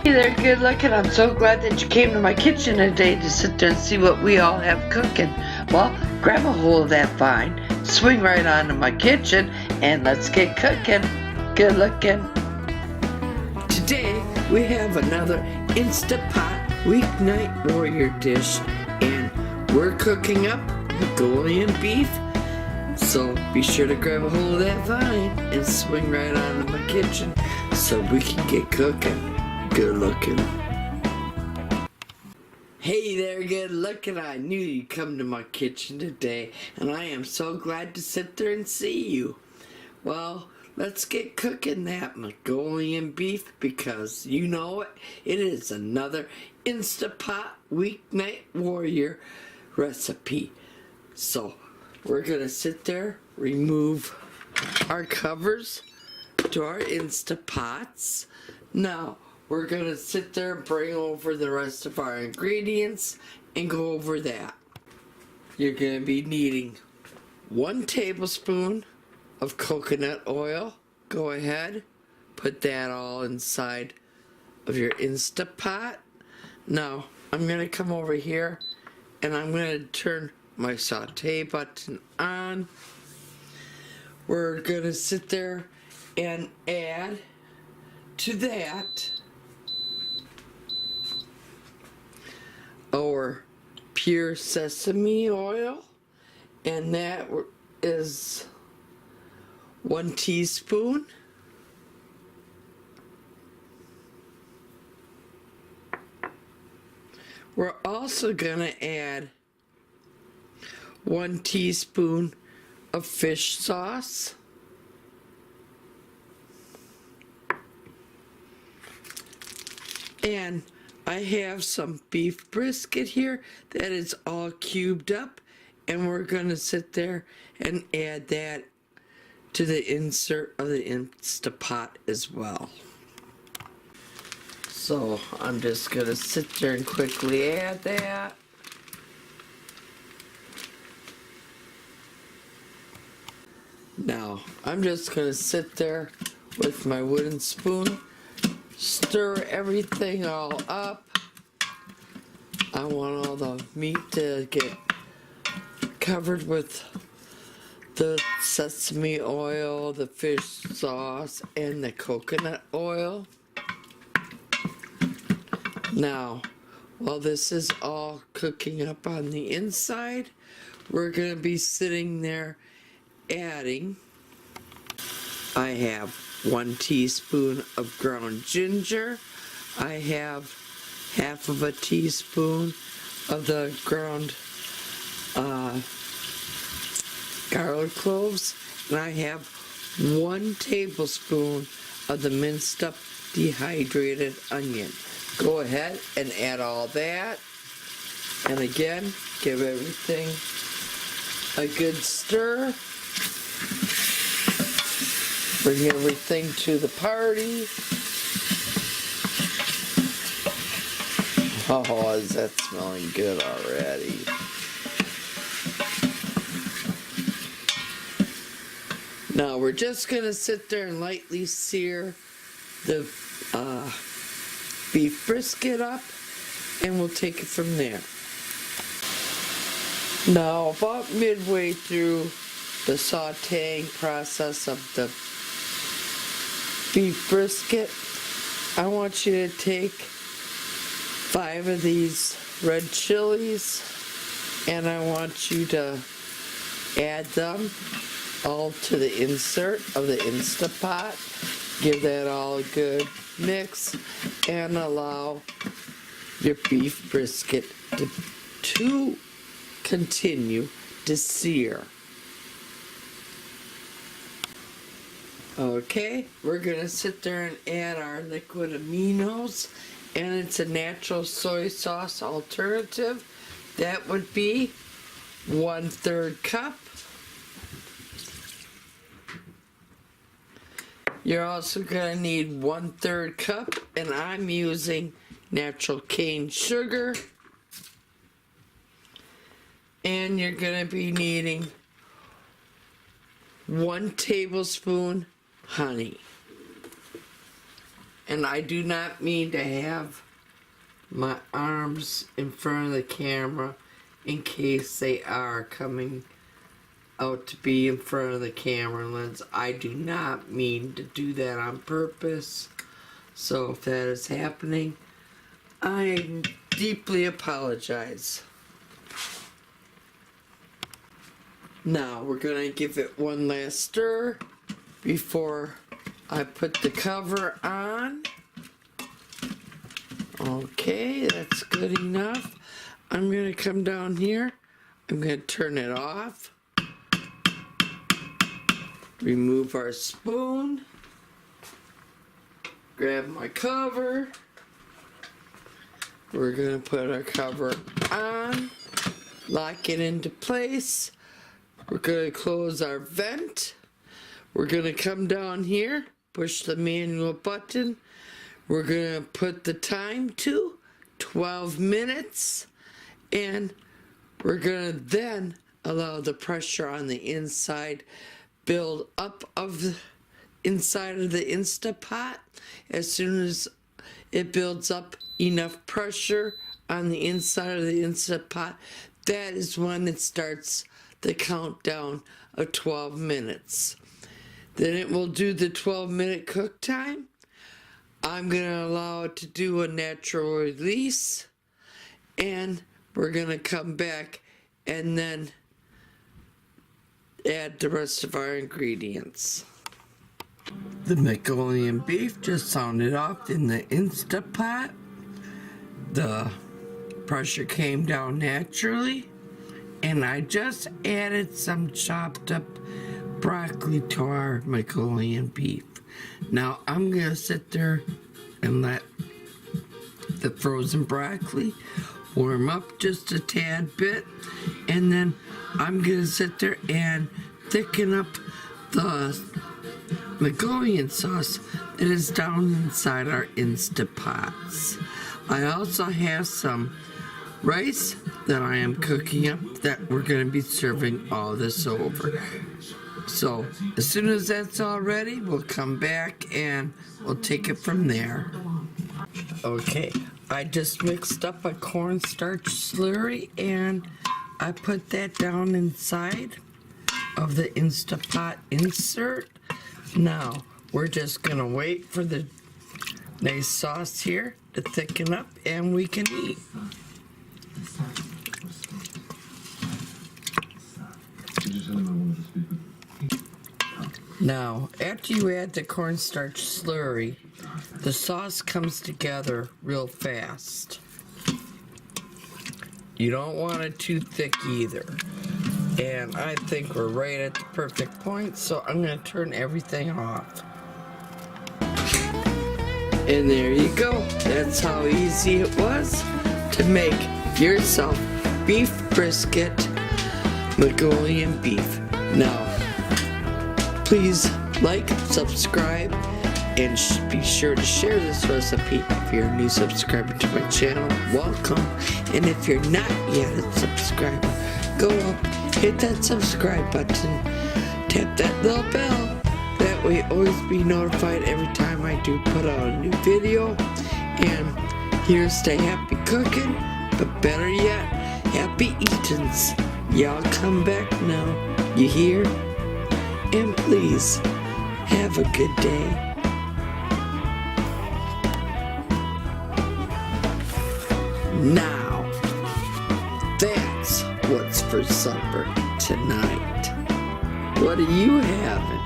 Hey there, good looking. I'm so glad that you came to my kitchen today to sit there and see what we all have cooking. Well, grab a hold of that vine, swing right onto my kitchen, and let's get cooking. Good looking. Today, we have another Instapot Weeknight Warrior dish, and we're cooking up Mongolian beef. So be sure to grab a hold of that vine and swing right onto my kitchen so we can get cooking. Good looking. Hey there, good looking. I knew you'd come to my kitchen today, and I am so glad to sit there and see you. Well, let's get cooking that Mongolian beef, because you know it is another Instapot Weeknight Warrior recipe. So we're gonna sit there, remove our covers to our Instapots. Now we're gonna sit there and bring over the rest of our ingredients and go over that. You're gonna be needing 1 tablespoon of coconut oil. Go ahead, put that all inside of your Instapot. Now I'm gonna come over here and I'm gonna turn my saute button on. We're gonna sit there and add to that our pure sesame oil, and that is 1 teaspoon. We're also gonna add 1 teaspoon of fish sauce, and I have some beef brisket here that is all cubed up, and we're going to sit there and add that to the insert of the Instapot as well. So I'm just going to sit there and quickly add that. Now I'm just going to sit there with my wooden spoon, stir everything all up. I want all the meat to get covered with the sesame oil, the fish sauce, and the coconut oil. Now, while this is all cooking up on the inside, we're going to be sitting there adding, I have 1 teaspoon of ground ginger. I have half of a teaspoon of the ground garlic cloves, and I have 1 tablespoon of the minced up dehydrated onion. Go ahead and add all that, and again, give everything a good stir. Bring everything to the party. Oh, is that smelling good already? Now we're just gonna sit there and lightly sear the beef brisket up, and we'll take it from there. Now, about midway through the sauteing process of the beef brisket, I want you to take 5 of these red chilies, and I want you to add them all to the insert of the Instapot. Give that all a good mix and allow your beef brisket to continue to sear. Okay, we're gonna sit there and add our liquid aminos, and it's a natural soy sauce alternative. That would be 1/3 cup. You're also gonna need 1/3 cup, and I'm using natural cane sugar. And you're gonna be needing 1 tablespoon honey. And I do not mean to have my arms in front of the camera in case they are coming out to be in front of the camera lens. I do not mean to do that on purpose. So if that is happening, I deeply apologize. Now we're gonna give it one last stir before I put the cover on. Okay, that's good enough. I'm gonna come down here. I'm gonna turn it off. Remove our spoon. Grab my cover. We're gonna put our cover on. Lock it into place. We're gonna close our vent. We're gonna come down here, push the manual button. We're gonna put the time to 12 minutes, and we're gonna then allow the pressure on the inside build up of the inside of the Instapot. As soon as it builds up enough pressure on the inside of the Instapot, that is when it starts the countdown of 12 minutes. Then it will do the 12-minute cook time. I'm going to allow it to do a natural release, and we're going to come back and then add the rest of our ingredients. The Mongolian beef just sounded off in the Instapot. The pressure came down naturally, and I just added some chopped up broccoli to our Mongolian beef. Now I'm gonna sit there and let the frozen broccoli warm up just a tad bit, and then I'm gonna sit there and thicken up the Mongolian sauce that is down inside our Instapots. I also have some rice that I am cooking up that we're going to be serving all this over. So as soon as that's all ready, we'll come back and we'll take it from there. Okay, I just mixed up a cornstarch slurry and I put that down inside of the Instapot insert. Now we're just going to wait for the nice sauce here to thicken up and we can eat. Now, after you add the cornstarch slurry, the sauce comes together real fast. You don't want it too thick either. And I think we're right at the perfect point, so I'm going to turn everything off. And there you go. That's how easy it was to make yourself beef brisket Mongolian beef. Now, please like, subscribe, and be sure to share this recipe. If you're a new subscriber to my channel, welcome. And if you're not yet a subscriber, go up, hit that subscribe button, tap that little bell. That way you'll always be notified every time I do put out a new video. And here's to happy cooking, but better yet, happy eatins'. Y'all come back now, you hear? And please, have a good day. Now, that's what's for supper tonight. What are you having?